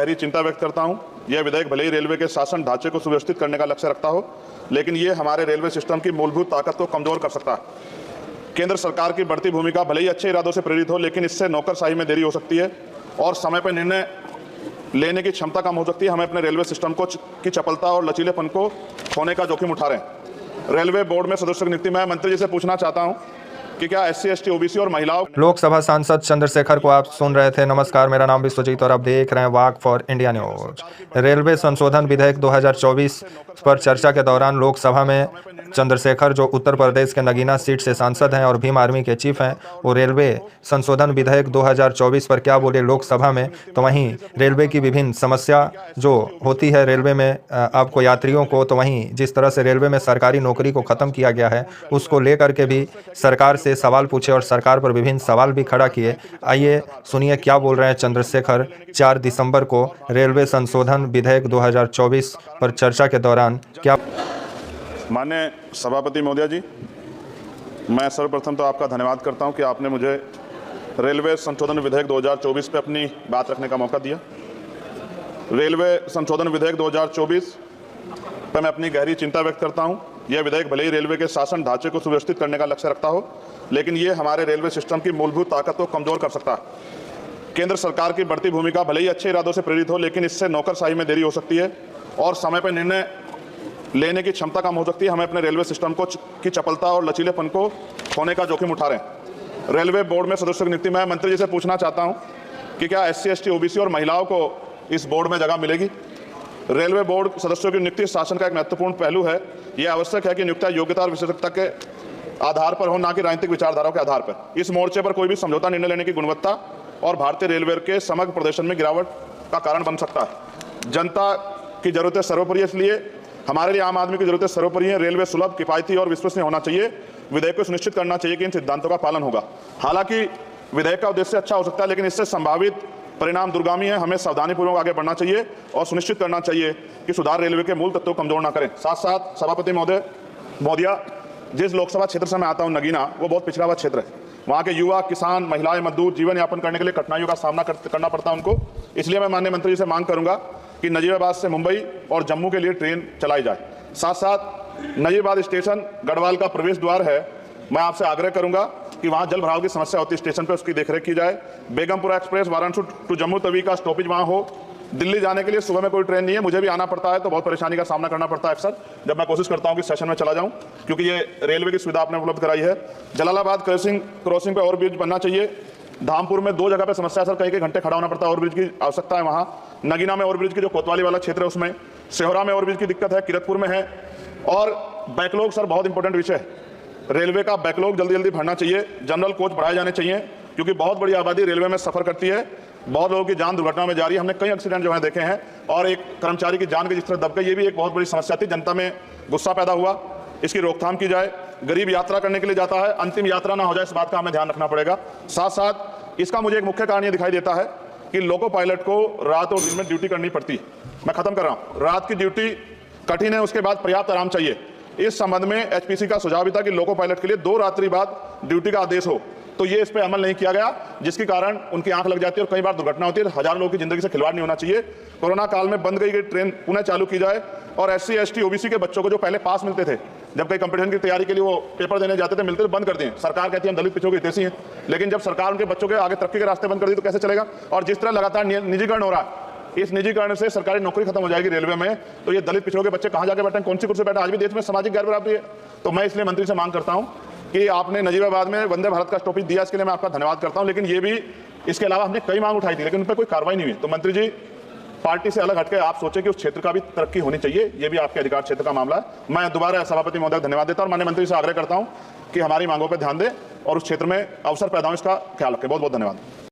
गहरी चिंता व्यक्त करता हूं। यह विधेयक भले ही रेलवे के शासन ढांचे को सुव्यवस्थित करने का लक्ष्य रखता हो, लेकिन ये हमारे रेलवे सिस्टम की मूलभूत ताकत को कमजोर कर सकता है। केंद्र सरकार की बढ़ती भूमिका भले ही अच्छे इरादों से प्रेरित हो, लेकिन इससे नौकरशाही में देरी हो सकती है और समय पर निर्णय लेने की क्षमता कम हो सकती है। हमें अपने रेलवे सिस्टम की चपलता और लचीलेपन को खोने का जोखिम उठा रहे हैं। रेलवे बोर्ड में सदस्यों की नियुक्ति में मंत्री जी से पूछना चाहता हूं कि क्या SC ST OBC और महिलाओं। लोकसभा सांसद चंद्रशेखर को आप सुन रहे थे। नमस्कार, मेरा नाम विश्वजीत और आप देख रहे हैं वाक फॉर इंडिया न्यूज। रेलवे संशोधन विधेयक 2024 पर चर्चा के दौरान लोकसभा में चंद्रशेखर, जो उत्तर प्रदेश के नगीना सीट से सांसद हैं और भीम आर्मी के चीफ हैं, वो रेलवे संशोधन विधेयक 2024 पर क्या बोले लोकसभा में। तो वहीं रेलवे की विभिन्न समस्या जो होती है रेलवे में आपको यात्रियों को, तो वहीं जिस तरह से रेलवे में सरकारी नौकरी को ख़त्म किया गया है उसको लेकर के भी सरकार से सवाल पूछे और सरकार पर विभिन्न सवाल भी खड़ा किए। आइए सुनिए क्या बोल रहे हैं चंद्रशेखर 4 दिसंबर को रेलवे संशोधन विधेयक 2024 पर चर्चा के दौरान। क्या माननीय सभापति महोदय जी, मैं सर्वप्रथम तो आपका धन्यवाद करता हूं कि आपने मुझे रेलवे संशोधन विधेयक 2024 पे अपनी बात रखने का मौका दिया। रेलवे संशोधन विधेयक 2024 पर मैं अपनी गहरी चिंता व्यक्त करता हूं। यह विधेयक भले ही रेलवे के शासन ढांचे को सुव्यवस्थित करने का लक्ष्य रखता हो, लेकिन ये हमारे रेलवे सिस्टम की मूलभूत ताकत को कमजोर कर सकता है। केंद्र सरकार की बढ़ती भूमिका भले ही अच्छे इरादों से प्रेरित हो, लेकिन इससे नौकरशाही में देरी हो सकती है और समय पर निर्णय लेने की क्षमता कम हो सकती है। हमें अपने रेलवे सिस्टम की चपलता और लचीलेपन को खोने का जोखिम उठा रहे हैं। रेलवे बोर्ड में सदस्यों की नियुक्ति में मंत्री जी से पूछना चाहता हूं कि क्या SC ST OBC और महिलाओं को इस बोर्ड में जगह मिलेगी। रेलवे बोर्ड सदस्यों की नियुक्ति शासन का एक महत्वपूर्ण पहलू है। यह आवश्यक है कि नियुक्तियां योग्यता और विशेषज्ञता के आधार पर हो, न कि राजनीतिक विचारधाराओं के आधार पर। इस मोर्चे पर कोई भी समझौता निर्णय लेने की गुणवत्ता और भारतीय रेलवे के समग्र प्रदर्शन में गिरावट का कारण बन सकता है। जनता की जरूरतें सर्वोपरि, इसलिए हमारे लिए आम आदमी की जरूरतें सर्वोपरि हैं। रेलवे सुलभ, किफायती और विश्वसनीय होना चाहिए। विधेयक को सुनिश्चित करना चाहिए कि इन सिद्धांतों का पालन होगा। हालांकि विधेयक का उद्देश्य अच्छा हो सकता है, लेकिन इससे संभावित परिणाम दूरगामी है। हमें सावधानीपूर्वक आगे बढ़ना चाहिए और सुनिश्चित करना चाहिए कि सुधार रेलवे के मूल तत्वों को कमजोर न करें। साथ साथ सभापति महोदया, जिस लोकसभा क्षेत्र से मैं आता हूं नगीना, वो बहुत पिछड़ा हुआ क्षेत्र है। वहाँ के युवा, किसान, महिलाएं, मजदूर जीवन यापन करने के लिए कठिनाइयों का सामना करना पड़ता है उनको। इसलिए मैं माननीय मंत्री जी से मांग करूंगा कि नजीबाबाद से मुंबई और जम्मू के लिए ट्रेन चलाई जाए। साथ साथ नजीबाबाद स्टेशन गढ़वाल का प्रवेश द्वार है। मैं आपसे आग्रह करूंगा कि वहां जल भराव की समस्या होती है स्टेशन पर, उसकी देखरेख की जाए। बेगमपुरा एक्सप्रेस वाराणसी टू जम्मू तवी का स्टॉपेज वहां हो। दिल्ली जाने के लिए सुबह में कोई ट्रेन नहीं है, मुझे भी आना पड़ता है, तो बहुत परेशानी का सामना करना पड़ता है अक्सर जब मैं कोशिश करता हूं कि स्टेशन में चला जाऊं, क्योंकि ये रेलवे की सुविधा आपने उपलब्ध कराई है। जलालाबाद क्रॉसिंग पे और ब्रिज बनना चाहिए। धामपुर में 2 जगह पे समस्या है सर, कई घंटे खड़ा होना पड़ता है, और ब्रिज की आवश्यकता है वहाँ। नगीना में और ब्रिज की जो कोतवाली वाला क्षेत्र है उसमें, सेहोरा में और ब्रिज की दिक्कत है, किरतपुर में है। और बैकलॉग सर बहुत इंपॉर्टेंट विषय है। रेलवे का बैकलॉग जल्दी जल्दी भरना चाहिए। जनरल कोच बढ़ाए जाने चाहिए, क्योंकि बहुत बड़ी आबादी रेलवे में सफर करती है। बहुत लोगों की जान दुर्घटना में जा रही है। हमने कई एक्सीडेंट जो है देखे हैं, और एक कर्मचारी की जान के जिस तरह दब गई, ये भी एक बहुत बड़ी समस्या थी। जनता में गुस्सा पैदा हुआ, इसकी रोकथाम की जाए। गरीब यात्रा करने के लिए जाता है, अंतिम यात्रा ना हो जाए, इस बात का हमें ध्यान रखना पड़ेगा। साथ साथ इसका मुझे एक मुख्य कारण ये दिखाई देता है कि लोको पायलट को रात और दिन में ड्यूटी करनी पड़ती है। मैं खत्म कर रहा हूँ। रात की ड्यूटी कठिन है, उसके बाद पर्याप्त आराम चाहिए। इस संबंध में HPC का सुझाव भी था कि लोको पायलट के लिए 2 रात्रि बाद ड्यूटी का आदेश हो, तो ये इस पे अमल नहीं किया गया, जिसके कारण उनकी आंख लग जाती है और कई बार दुर्घटना होती है। हजारों लोगों की जिंदगी से खिलवाड़ नहीं होना चाहिए। कोरोना काल में बंद गई ट्रेन पुनः चालू की जाए, और SC ST OBC के बच्चों को जो पहले पास मिलते थे, जब कई कंपटीशन की तैयारी के लिए वो पेपर देने जाते थे, मिलते थे, बंद कर दिए। सरकार कहती है हम दलित पिछड़ों के हितैषी हैं, लेकिन जब सरकार उनके बच्चों के आगे तरक्की के रास्ते बंद कर दी तो कैसे चलेगा। और जिस तरह लगातार निजीकरण हो रहा है, इस निजीकरण से सरकारी नौकरी खत्म हो जाएगी रेलवे में, तो ये दलित पिछड़ों के बच्चे कहां जाके बैठे, कौन सी कुर्सी बैठे। आज भी देश में सामाजिक गैर बराबरी है। तो मैं इसलिए मंत्री से मांग करता हूं कि आपने नजीबाबाद में वंदे भारत का स्टॉपेज दिया, इसके लिए मैं आपका धन्यवाद करता हूं। लेकिन ये भी, इसके अलावा हमने कई मांग उठाई थी, लेकिन उन पर कोई कार्रवाई नहीं हुई। तो मंत्री जी, पार्टी से अलग हटकर आप सोचें कि उस क्षेत्र का भी तरक्की होनी चाहिए। ये भी आपके अधिकार क्षेत्र का मामला है। मैं दोबारा सभापति महोदय को धन्यवाद देता हूं और माननीय मंत्री से आग्रह करता हूं कि हमारी मांगों पर ध्यान दें और उस क्षेत्र में अवसर पैदा हो, इसका ख्याल रखें। बहुत बहुत धन्यवाद।